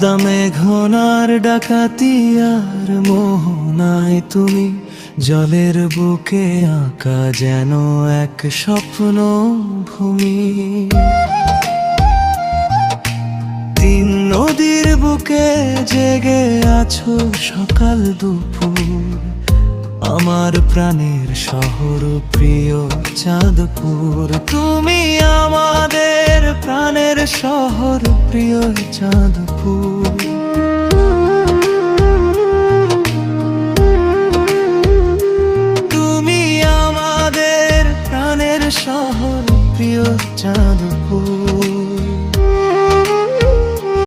দামে ঘনার ডাকাতি আর মোহনায় তুমি জলের বুকে আঁকা যেন এক স্বপ্ন ভূমি। তিন নদীর বুকে জেগে আছো সকাল দুপুর, আমার প্রাণের শহর প্রিয় চাঁদপুর। তুমি আমাদের প্রাণের শহর প্রিয় চাঁদপুর। তুমি আমাদের প্রাণের শহর প্রিয় চাঁদপুর।